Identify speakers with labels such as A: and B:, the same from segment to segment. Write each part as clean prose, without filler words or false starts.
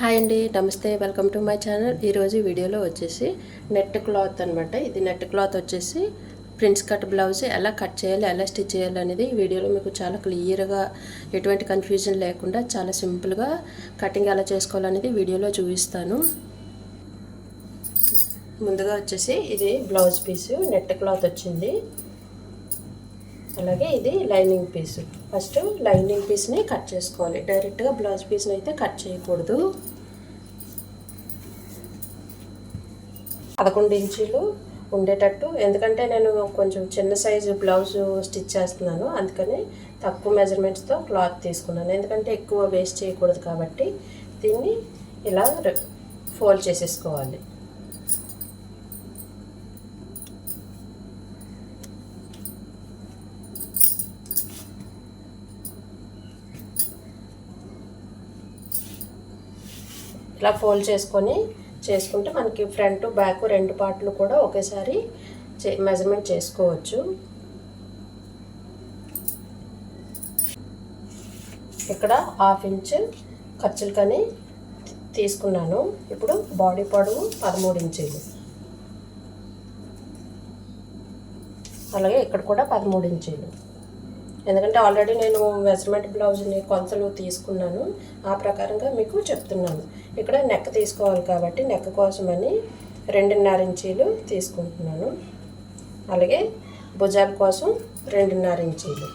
A: Hi అండి, నమస్తే, welcome to my channel. ఈరోజు వీడియోలో వచ్చేసి నెట్ క్లాత్ అనమాట. ఇది నెట్ క్లాత్ వచ్చేసి ప్రిన్స్ కట్ బ్లౌజ్ ఎలా కట్ చేయాలి, ఎలా స్టిచ్ చేయాలి అనేది ఈ వీడియోలో మీకు చాలా క్లియర్గా, ఎటువంటి కన్ఫ్యూజన్ లేకుండా చాలా సింపుల్గా కటింగ్ ఎలా చేసుకోవాలనేది వీడియోలో చూపిస్తాను. ముందుగా వచ్చేసి ఇది బ్లౌజ్ పీసు నెట్ క్లాత్ వచ్చింది. అలాగే ఇది లైనింగ్ పీసు. ఫస్ట్ లైనింగ్ పీస్ని కట్ చేసుకోవాలి. డైరెక్ట్గా బ్లౌజ్ పీస్ని అయితే కట్ చేయకూడదు. 11 ఇంచీలు ఉండేటట్టు, ఎందుకంటే నేను కొంచెం చిన్న సైజు బ్లౌజు స్టిచ్ చేస్తున్నాను, అందుకని తక్కువ మెజర్మెంట్స్తో క్లాత్ తీసుకున్నాను. ఎందుకంటే ఎక్కువ వేస్ట్ చేయకూడదు కాబట్టి దీన్ని ఇలా ఫోల్డ్ చేసేసుకోవాలి. ఇలా ఫోల్డ్ చేసుకుంటే మనకి ఫ్రంట్ బ్యాక్ రెండు పార్ట్లు కూడా ఒకేసారి మెజర్మెంట్ చేసుకోవచ్చు. ఇక్కడ 1/2 ఇంచ్ ఖర్చులకని తీసుకున్నాను. ఇప్పుడు బాడీ పొడవు 13 ఇంచీలు, అలాగే ఇక్కడ కూడా 13 ఇంచీలు. ఎందుకంటే ఆల్రెడీ నేను మెజర్మెంట్ బ్లౌజ్ని కొలతలు తీసుకున్నాను, ఆ ప్రకారంగా మీకు చెప్తున్నాను. ఇక్కడ నెక్ తీసుకోవాలి కాబట్టి నెక్ కోసమని 2.5 ఇంచీలు తీసుకుంటున్నాను. అలాగే భుజాల కోసం 2.5 ఇంచీలు.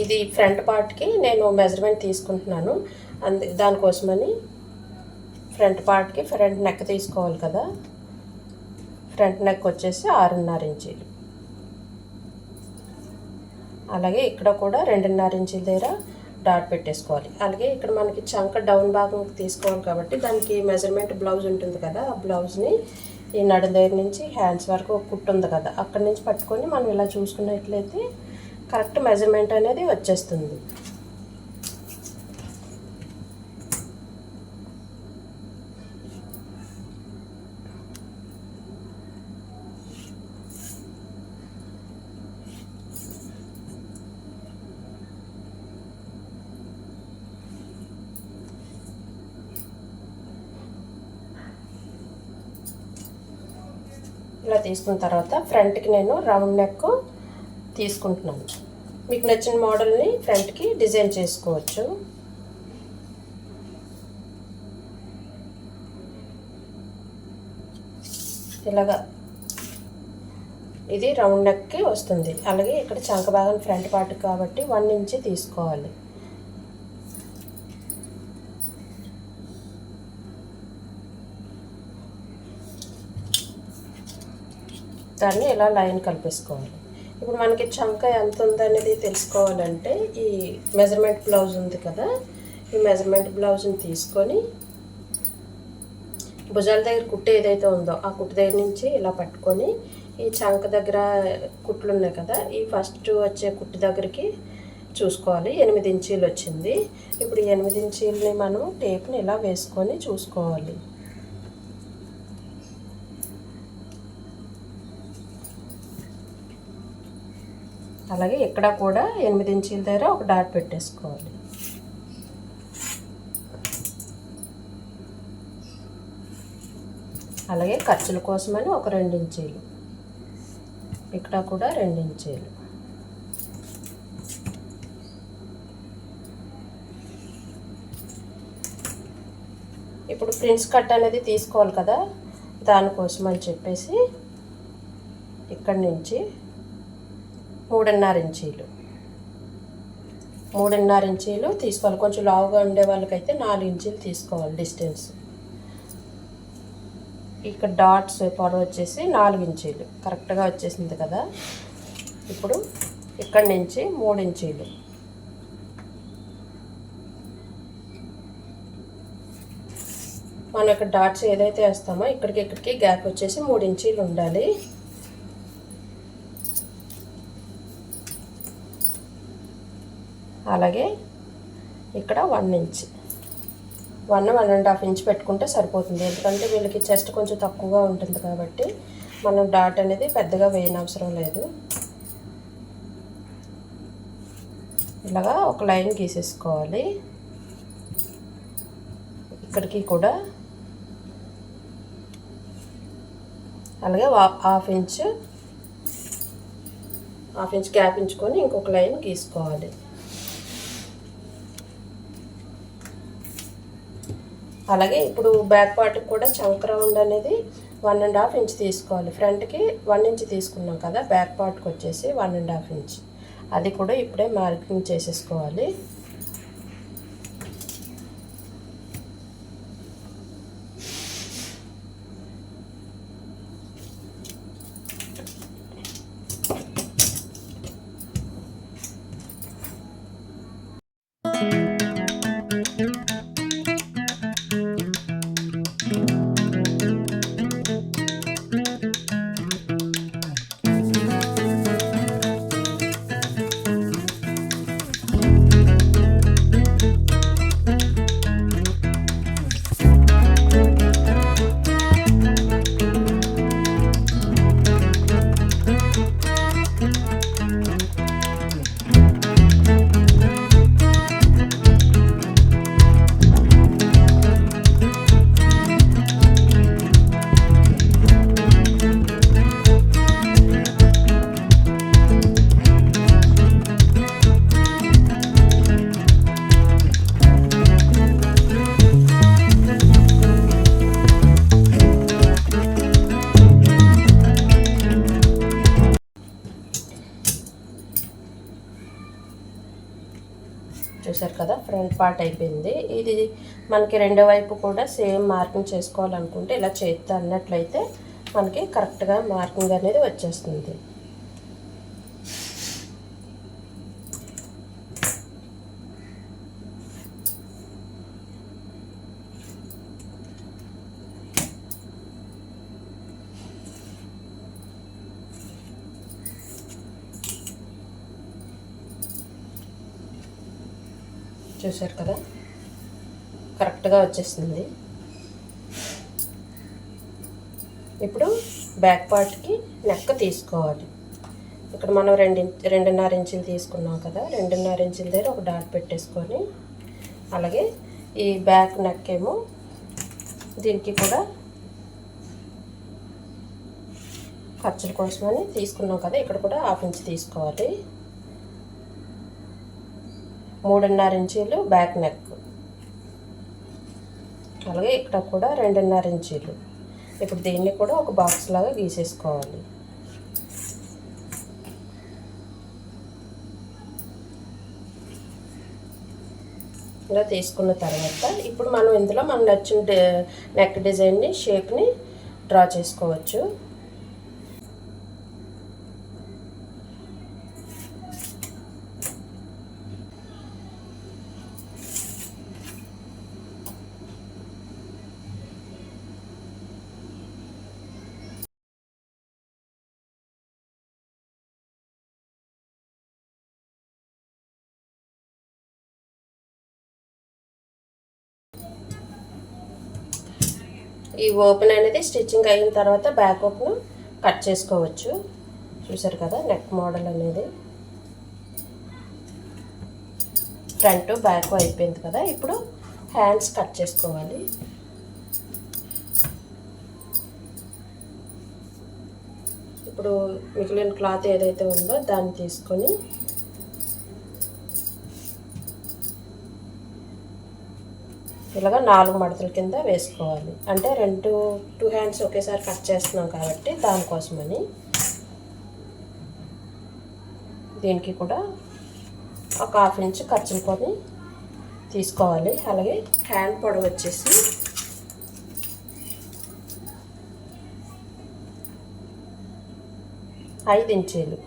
A: ఇది ఫ్రంట్ పార్ట్కి నేను మెజర్మెంట్ తీసుకుంటున్నాను, దానికోసమని ఫ్రంట్ పార్ట్కి ఫ్రంట్ నెక్ తీసుకోవాలి కదా. ఫ్రంట్ నెక్ వచ్చేసి 6.5 ఇంచీలు. అలాగే ఇక్కడ కూడా 2.5 ఇంచీల దగ్గర డాట్ పెట్టేసుకోవాలి. అలాగే ఇక్కడ మనకి చంక డౌన్ భాగం తీసుకోవాలి కాబట్టి దానికి మెజర్మెంట్ బ్లౌజ్ ఉంటుంది కదా, ఆ బ్లౌజ్ని ఈ నడుం దగ్గర నుంచి హ్యాండ్స్ వరకు ఒక కుట్టు ఉంది కదా, అక్కడి నుంచి పట్టుకొని మనం ఇలా చూసుకున్నట్లయితే కరెక్ట్ మెజర్మెంట్ అనేది వచ్చేస్తుంది. ఇలా తీసుకున్న తర్వాత ఫ్రంట్కి నేను రౌండ్ నెక్ తీసుకుంటున్నాను. మీకు నచ్చిన మోడల్ని ఫ్రంట్కి డిజైన్ చేసుకోవచ్చు. ఇలాగా ఇది రౌండ్ నెక్కి వస్తుంది. అలాగే ఇక్కడ చంక భాగం ఫ్రంట్ పార్ట్ కాబట్టి 1 ఇంచ్ తీసుకోవాలి. దాన్ని ఇలా లైన్ కలిపేసుకోవాలి. ఇప్పుడు మనకి చంక ఎంత ఉందనేది తెలుసుకోవాలంటే ఈ మెజర్మెంట్ బ్లౌజ్ ఉంది కదా, ఈ మెజర్మెంట్ బ్లౌజ్ని తీసుకొని భుజాల దగ్గర కుట్టు ఏదైతే ఉందో ఆ కుట్టు దగ్గర నుంచి ఇలా పట్టుకొని ఈ చంక దగ్గర కుట్లు ఉన్నాయి కదా, ఈ ఫస్ట్ వచ్చే కుట్టు దగ్గరికి చూసుకోవాలి. 8 ఇంచీలు వచ్చింది. ఇప్పుడు 8 ఇంచీలని మనం టేప్ని ఇలా వేసుకొని చూసుకోవాలి. అలాగే ఇక్కడ కూడా 8 ఇంచీల దగ్గర ఒక డాట్ పెట్టేసుకోవాలి. అలాగే ఖర్చుల కోసమని ఒక 2 ఇంచీలు, ఇక్కడ కూడా 2 ఇంచీలు. ఇప్పుడు ప్రిన్స్ కట్ అనేది తీసుకోవాలి కదా, దానికోసం అని చెప్పేసి ఇక్కడి నుంచి 3.5 ఇంచీలు, 3.5 ఇంచీలు తీసుకోవాలి. కొంచెం లావుగా ఉండే వాళ్ళకైతే 4 ఇంచీలు తీసుకోవాలి డిస్టెన్స్. ఇక్కడ డాట్స్ పొడవు వచ్చేసి 4 ఇంచీలు కరెక్ట్గా వచ్చేసింది కదా. ఇప్పుడు ఇక్కడి నుంచి 3 ఇంచీలు, మనం ఇక్కడ డాట్స్ ఏదైతే వేస్తామో ఇక్కడికి గ్యాప్ వచ్చేసి 3 ఇంచీలు ఉండాలి. అలాగే ఇక్కడ 1 ఇంచ్, 1.5 ఇంచ్ పెట్టుకుంటే సరిపోతుంది. ఎందుకంటే వీళ్ళకి చెస్ట్ కొంచెం తక్కువగా ఉంటుంది కాబట్టి మనం డాట్ అనేది పెద్దగా వేయనవసరం లేదు. ఇలాగా ఒక లైన్ గీసేసుకోవాలి. ఇక్కడికి కూడా అలాగే హాఫ్ ఇంచ్ గ్యాప్ ఉంచుకొని ఇంకొక లైన్ గీసుకోవాలి. అలాగే ఇప్పుడు బ్యాక్ పార్ట్కి కూడా చంక రౌండ్ అనేది 1.5 ఇంచ్ తీసుకోవాలి. ఫ్రంట్కి 1 ఇంచ్ తీసుకున్నాం కదా, బ్యాక్ పార్ట్కి వచ్చేసి 1.5 ఇంచ్. అది కూడా ఇప్పుడే మార్కింగ్ చేసేసుకోవాలి. చూసారు కదా, ఫ్రంట్ పార్ట్ అయిపోయింది. ఇది మనకి రెండో వైపు కూడా సేమ్ మార్కింగ్ చేసుకోవాలనుకుంటే ఇలా చేత్తో అన్నట్లయితే మనకి కరెక్ట్గా మార్కింగ్ అనేది వచ్చేస్తుంది. చూసారు కదా, కరెక్ట్గా వచ్చేసింది. ఇప్పుడు బ్యాక్ పార్ట్కి నెక్ తీసుకోవాలి. ఇక్కడ మనం 2.5 ఇంచులు తీసుకున్నాం కదా, 2.5 ఇంచుల దగ్గర ఒక డాట్ పెట్టేసుకొని, అలాగే ఈ బ్యాక్ నెక్ ఏమో దీనికి కూడా ఖర్చుల కోసమని తీసుకున్నాం కదా, ఇక్కడ కూడా హాఫ్ ఇంచ్ తీసుకోవాలి. 3.5 ఇంచీలు బ్యాక్ నెక్, అలాగే ఇక్కడ కూడా 2.5 ఇంచీలు. ఇప్పుడు దీన్ని కూడా ఒక బాక్స్ లాగా గీసేసుకోవాలి. ఇలా తీసుకున్న తర్వాత ఇప్పుడు మనం ఇందులో మనకు నచ్చిన నెక్ డిజైన్ని, షేప్ని డ్రా చేసుకోవచ్చు. ఈ ఓపెన్ అనేది స్టిచ్చింగ్ అయిన తర్వాత బ్యాక్ ఓపెన్ కట్ చేసుకోవచ్చు. చూసారు కదా, నెక్ మోడల్ అనేది ఫ్రంట్ బ్యాక్ అయిపోయింది కదా. ఇప్పుడు హ్యాండ్స్ కట్ చేసుకోవాలి. ఇప్పుడు మిగిలిన క్లాత్ ఏదైతే ఉందో దాన్ని తీసుకొని ఇలాగా 4 మడతల కింద వేసుకోవాలి. అంటే 2 హ్యాండ్స్ ఒకేసారి కట్ చేస్తున్నాం కాబట్టి దానికోసమని. దీనికి కూడా ఒక హాఫ్ ఇంచ్ ఖర్చుకొని తీసుకోవాలి. అలాగే హ్యాండ్ పొడవు వచ్చేసి 5 ఇంచీలు,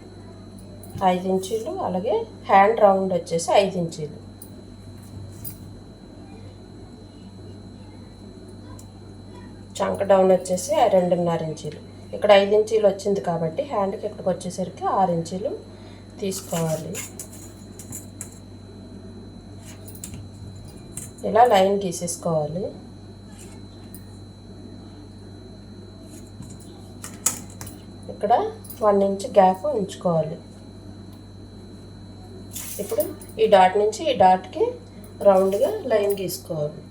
A: 5 ఇంచీలు. అలాగే హ్యాండ్ రౌండ్ వచ్చేసి 5 ఇంచీలు. చంక డౌన్ వచ్చేసి 2.5 ఇంచీలు. ఇక్కడ 5 ఇంచీలు వచ్చింది కాబట్టి హ్యాండ్కి ఇక్కడికి వచ్చేసరికి 6 ఇంచీలు తీసుకోవాలి. ఇలా లైన్ గీసేసుకోవాలి. ఇక్కడ 1 ఇంచ్ గ్యాప్ ఉంచుకోవాలి. ఇప్పుడు ఈ డాట్ నుంచి ఈ డాట్కి రౌండ్గా లైన్ గీసుకోవాలి.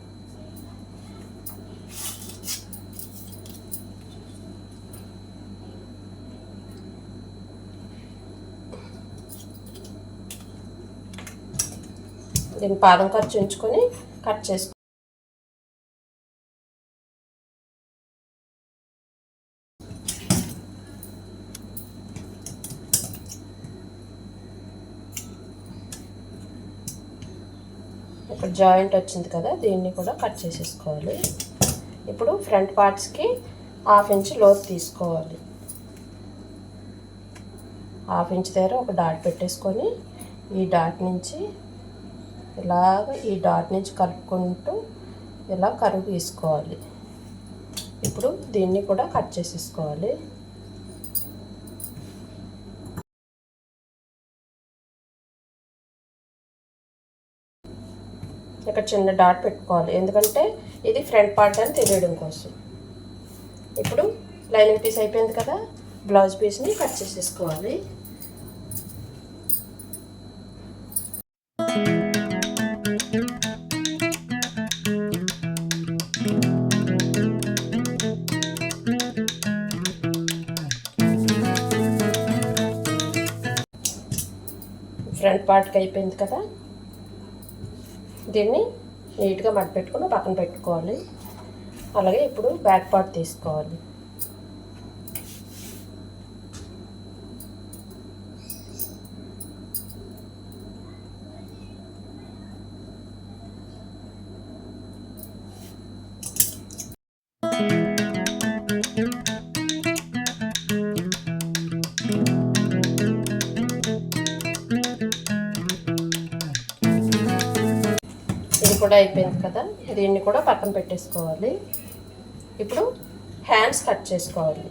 A: దీన్ని పాదం ఖర్చు ఉంచుకొని కట్ చేసుకో. ఇక్కడ జాయింట్ వచ్చింది కదా, దీన్ని కూడా కట్ చేసేసుకోవాలి. ఇప్పుడు ఫ్రంట్ పార్ట్స్కి 1/2 ఇంచ్ లోతు తీసుకోవాలి. 1/2 ఇంచ్ దగ్గర ఒక డాట్ పెట్టేసుకొని ఈ డాట్ నుంచి ఇలాగ ఈ డాట్ నుంచి కలుపుకుంటూ ఇలా కరువు తీసుకోవాలి. ఇప్పుడు దీన్ని కూడా కట్ చేసేసుకోవాలి. ఇక్కడ చిన్న డాట్ పెట్టుకోవాలి, ఎందుకంటే ఇది ఫ్రంట్ పార్ట్ అని తెలియడం కోసం. ఇప్పుడు లైనింగ్ పీస్ అయిపోయింది కదా, బ్లౌజ్ పీస్ని కట్ చేసేసుకోవాలి. ఫ్రంట్ పార్ట్కి అయిపోయింది కదా, దీన్ని నీట్గా మడత పెట్టుకుని పక్కన పెట్టుకోవాలి. అలాగే ఇప్పుడు బ్యాక్ పార్ట్ తీసుకోవాలి. ఇది కూడా అయిపోయింది కదా, దీన్ని కూడా పక్కన పెట్టేసుకోవాలి. ఇప్పుడు హ్యాండ్స్ కట్ చేసుకోవాలి.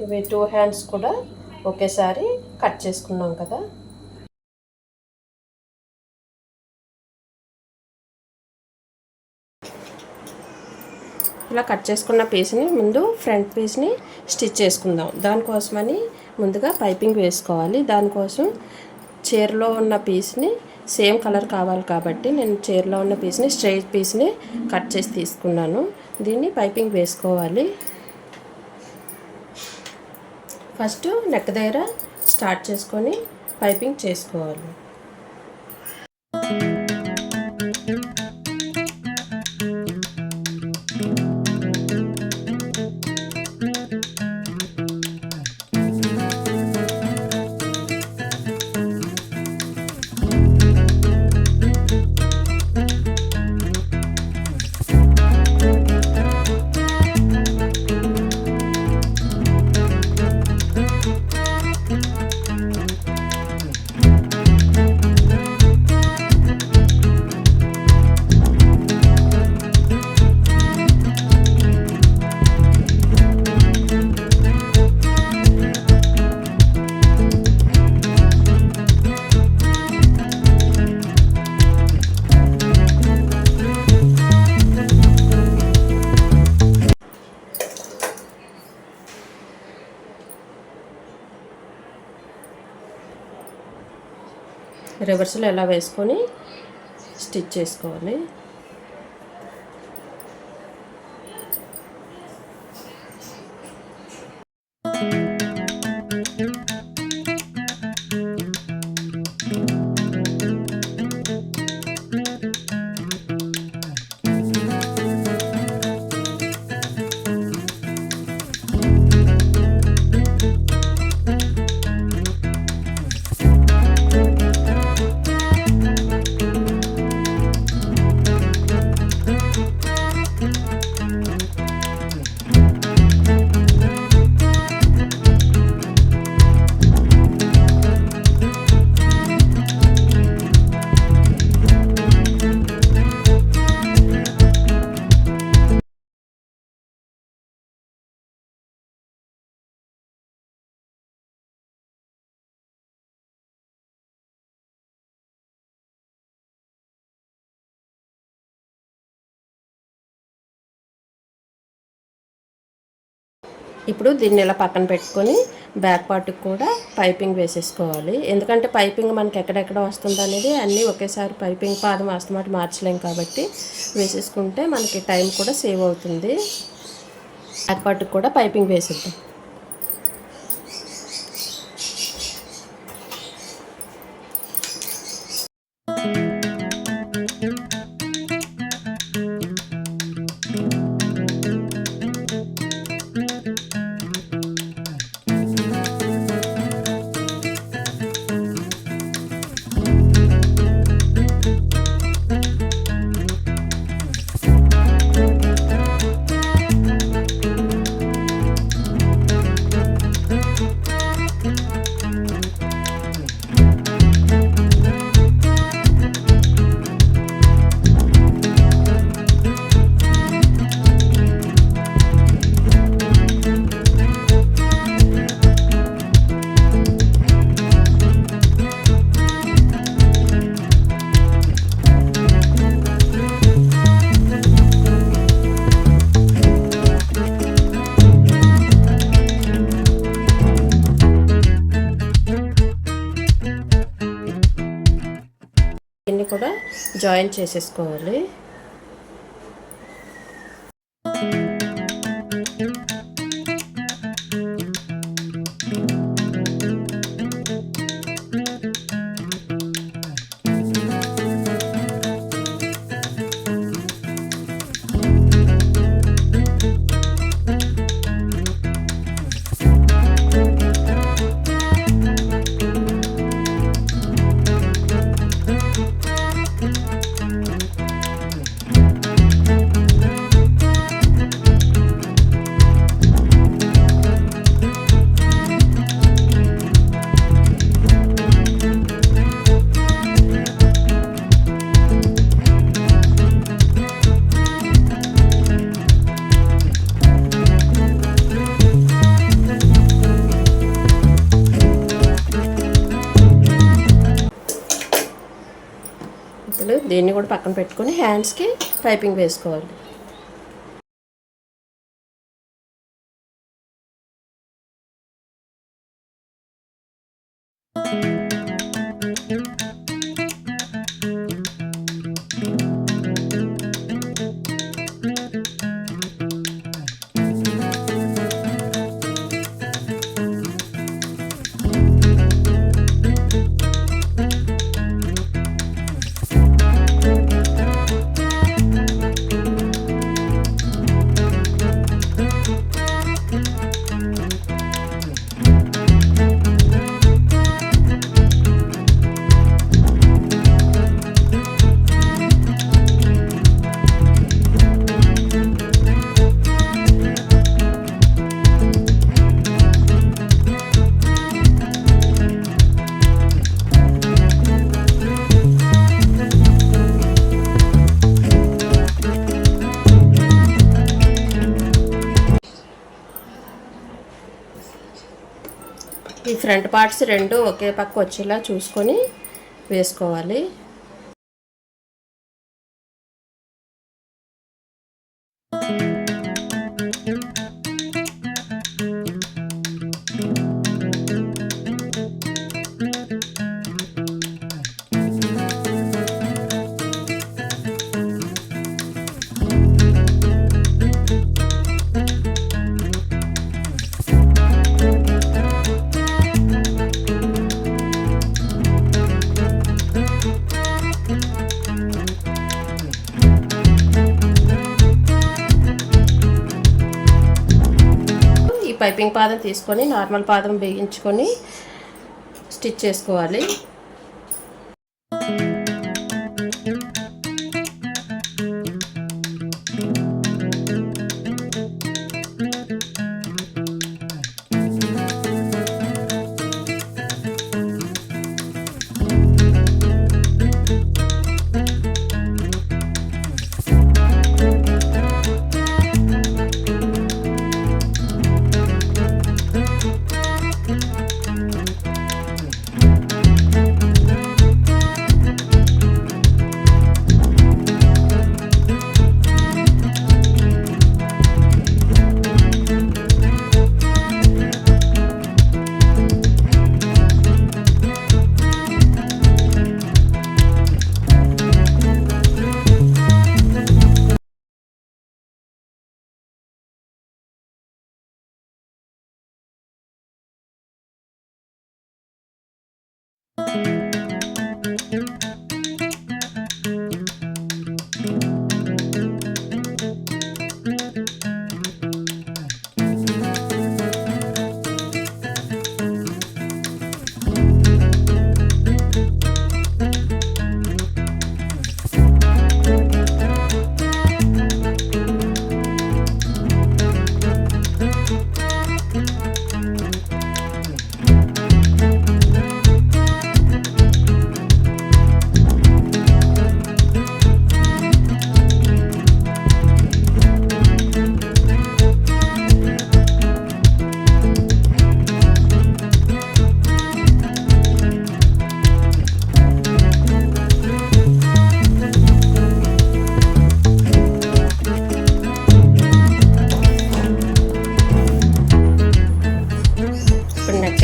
A: ఇవి 2 హ్యాండ్స్ కూడా ఒకేసారి కట్ చేసుకున్నాం కదా. ఇలా కట్ చేసుకున్న పీస్ని ముందు ఫ్రంట్ పీస్ని స్టిచ్ చేసుకుందాం. దానికోసమని ముందుగా పైపింగ్ వేసుకోవాలి. దానికోసం చీరలో ఉన్న పీస్ని సేమ్ కలర్ కావాలి కాబట్టి నేను చీరలో ఉన్న పీస్ని స్ట్రైట్ పీస్ని కట్ చేసి తీసుకున్నాను. దీన్ని పైపింగ్ వేసుకోవాలి. ఫస్ట్ నెక్ దగ్గర స్టార్ట్ చేసుకొని పైపింగ్ చేసుకోవాలి. రివర్స్లో ఎలా వేసుకొని స్టిచ్ చేసుకోవాలి. ఇప్పుడు దీన్ని ఇలా పక్కన పెట్టుకొని బ్యాక్ పార్ట్కి కూడా పైపింగ్ వేసేసుకోవాలి. ఎందుకంటే పైపింగ్ మనకి ఎక్కడెక్కడ వస్తుంది అనేది అన్నీ ఒకేసారి పైపింగ్ పాదం అస్తమాట మార్చలేం కాబట్టి వేసేసుకుంటే మనకి టైం కూడా సేవ్ అవుతుంది. బ్యాక్ పార్ట్కి కూడా పైపింగ్ వేసేద్దాం. దీన్ని కూడా జాయిన్ చేసేసుకోవాలి. దీన్ని కూడా పక్కన పెట్టుకొని హ్యాండ్స్కి పైపింగ్ వేసుకోవాలి. ఈ ఫ్రంట్ పార్ట్స్ రెండు ఒకే పక్క వచ్చేలా చూసుకొని వేసుకోవాలి. పైపింగ్ పాదం తీసుకొని నార్మల్ పాదం వేయించుకొని స్టిచ్ చేసుకోవాలి.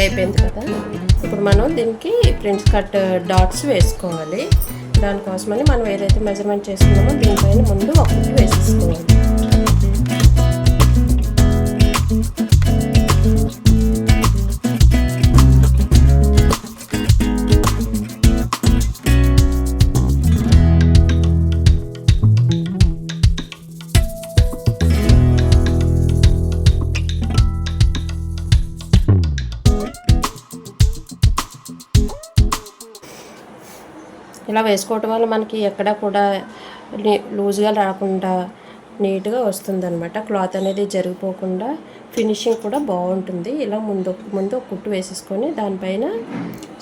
A: అయిపోయింది కదా. ఇప్పుడు మనం దీనికి ప్రిన్స్ కట్ డాట్స్ వేసుకోవాలి. దానికోసమని మనం ఏదైతే మెజర్మెంట్ చేసుకున్నామో దీనిపైన ముందు ఒక కుట్టు వేసేసుకోవాలి. ఇలా వేసుకోవటం వల్ల మనకి ఎక్కడ కూడా లూజ్గా రాకుండా నీట్గా వస్తుందన్నమాట. క్లాత్ అనేది జరిగిపోకుండా ఫినిషింగ్ కూడా బాగుంటుంది. ఇలా ముందు ఒక కుట్టు వేసేసుకొని దానిపైన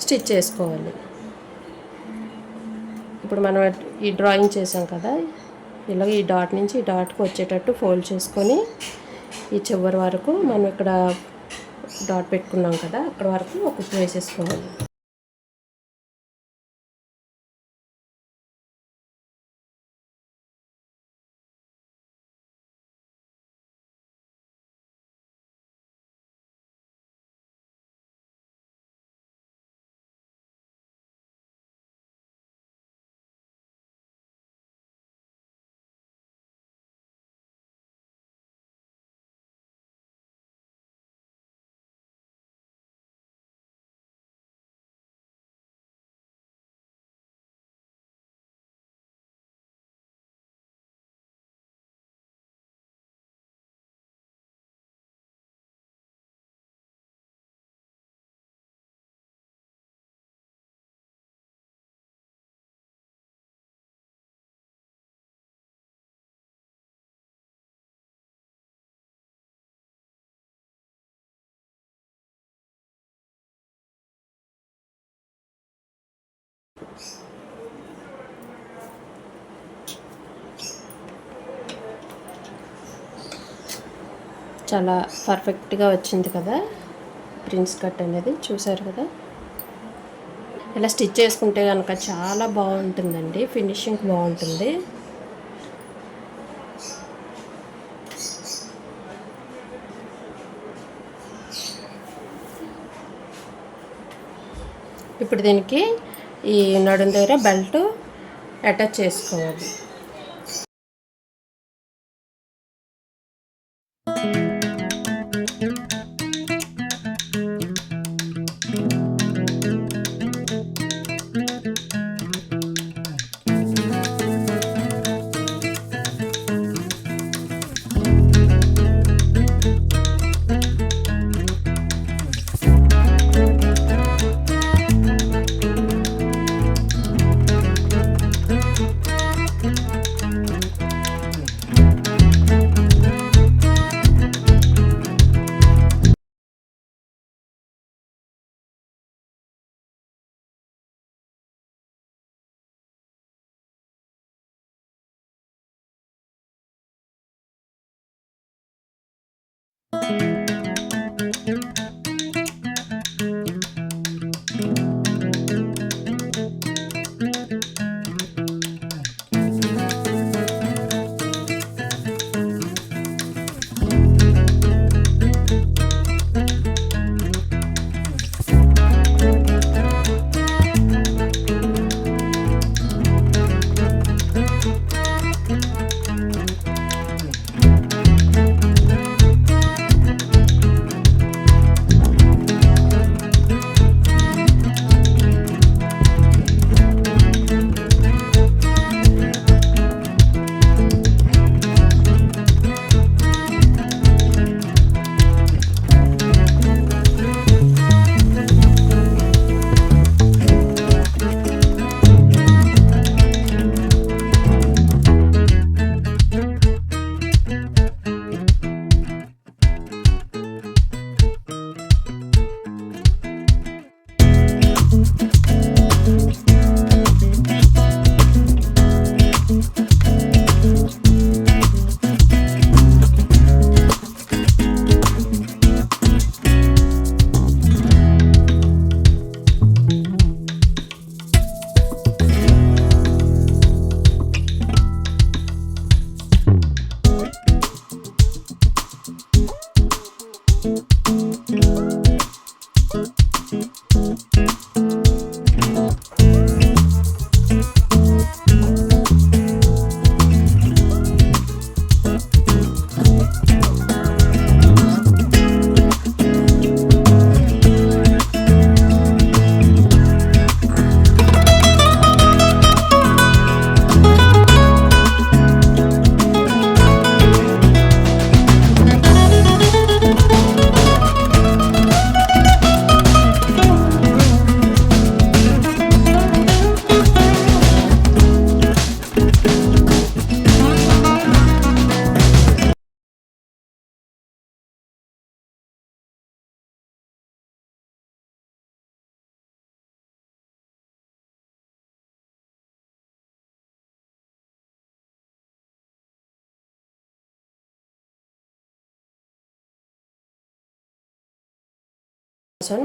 A: స్టిచ్ చేసుకోవాలి. ఇప్పుడు మనం ఈ డ్రాయింగ్ చేసాం కదా, ఇలా ఈ డాట్ నుంచి ఈ డాట్కి వచ్చేటట్టు ఫోల్డ్ చేసుకొని ఈ చివరి వరకు మనం ఇక్కడ డాట్ పెట్టుకున్నాం కదా అక్కడ వరకు ఒక కుట్టు వేసేసుకోవాలి. చాలా పర్ఫెక్ట్గా వచ్చింది కదా ప్రిన్స్ కట్ అనేది, చూసారు కదా. ఇలా స్టిచ్ చేసుకుంటే కనుక చాలా బాగుంటుందండి, ఫినిషింగ్ బాగుంటుంది. ఇప్పుడు దీనికి ఈ నడుం దగ్గర బెల్ట్ అటాచ్ చేసుకోవాలి.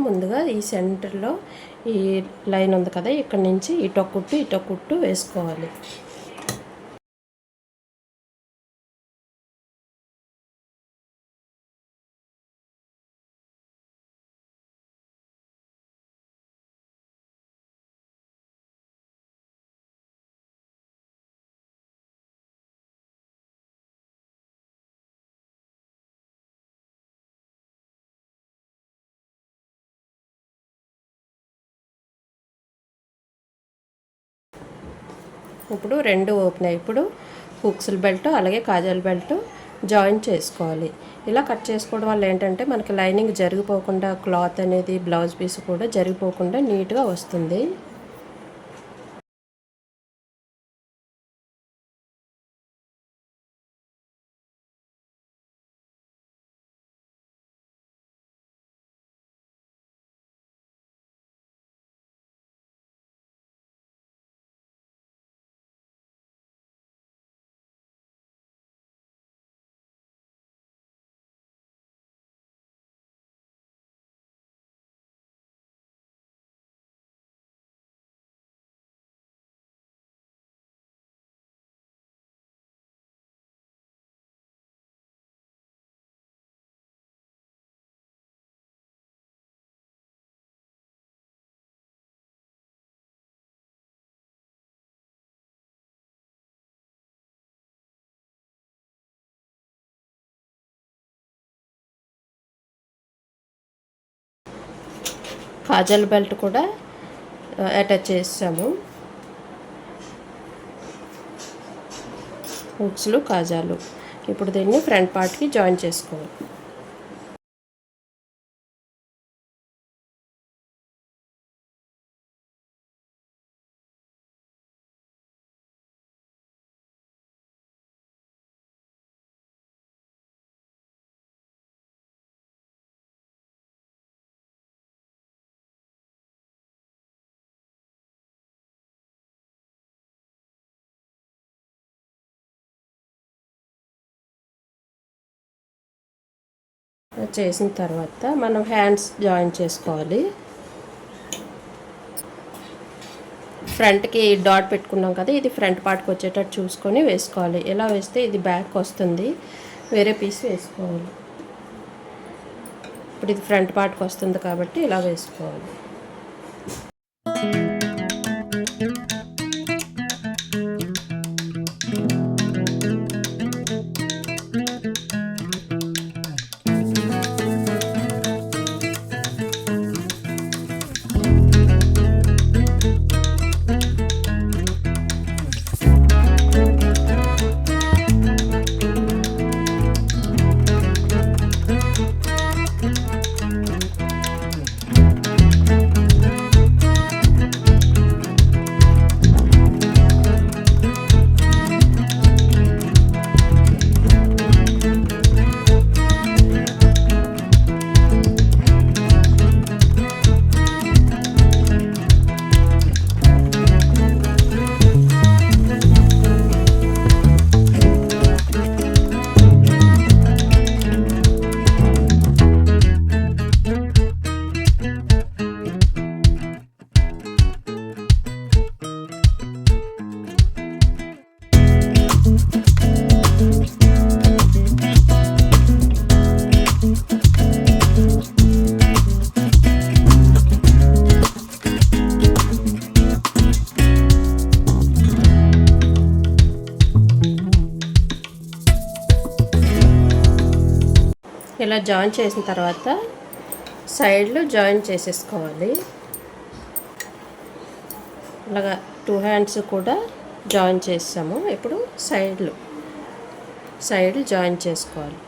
A: ముందుగా ఈ సెంటర్లో ఈ లైన్ ఉంది కదా, ఇక్కడ నుంచి ఇటొక కుట్టు వేసుకోవాలి. ఇప్పుడు రెండు ఓపెన్ అయ్యి ఇప్పుడు హుక్స్ల బెల్ట్ అలాగే కాజల్ బెల్ట్ జాయిన్ చేసుకోవాలి. ఇలా కట్ చేసుకోవడం వల్ల ఏంటంటే మనకి లైనింగ్ జరిగిపోకుండా, క్లాత్ అనేది బ్లౌజ్ పీస్ కూడా జరిగిపోకుండా నీట్గా వస్తుంది. కాజల్ బెల్ట్ కూడా అటాచ్ చేసాము. హుక్స్లు కాజాలు. ఇప్పుడు దీన్ని ఫ్రంట్ పార్ట్కి జాయిన్ చేసుకోవాలి. చేసిన తర్వాత మనం హ్యాండ్స్ జాయిన్ చేసుకోవాలి. ఫ్రంట్కి డాట్ పెట్టుకున్నాం కదా, ఇది ఫ్రంట్ పార్ట్కి వచ్చేటట్టు చూసుకొని వేసుకోవాలి. ఇలా వేస్తే ఇది బ్యాక్ వస్తుంది, వేరే పీస్ వేసుకోవాలి. ఇప్పుడు ఇది ఫ్రంట్ పార్ట్కి వస్తుంది కాబట్టి ఇలా వేసుకోవాలి. ఇలా జాయిన్ చేసిన తర్వాత సైడ్లో జాయిన్ చేసేసుకోవాలి. ఇలాగా 2 హ్యాండ్స్ కూడా జాయిన్ చేసాము. ఇప్పుడు సైడ్ జాయిన్ చేసుకోవాలి.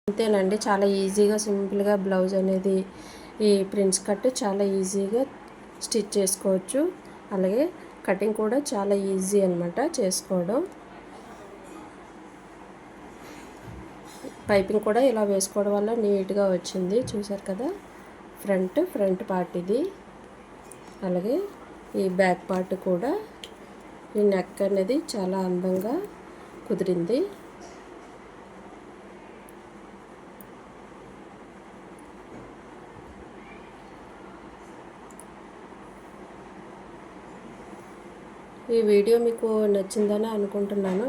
A: అంతేనండి, చాలా ఈజీగా సింపుల్గా బ్లౌజ్ అనేది ఈ ప్రిన్స్ కట్ చాలా ఈజీగా స్టిచ్ చేసుకోవచ్చు. అలాగే కటింగ్ కూడా చాలా ఈజీ అన్నమాట చేసుకోవడం. పైపింగ్ కూడా ఇలా వేసుకోవడం వల్ల నీట్గా వచ్చింది. చూసారు కదా, ఫ్రంట్ పార్ట్ ఇది. అలాగే ఈ బ్యాక్ పార్ట్ కూడా, ఈ నెక్ అనేది చాలా అందంగా కుదిరింది. ఈ వీడియో మీకు నచ్చిందని అనుకుంటున్నాను.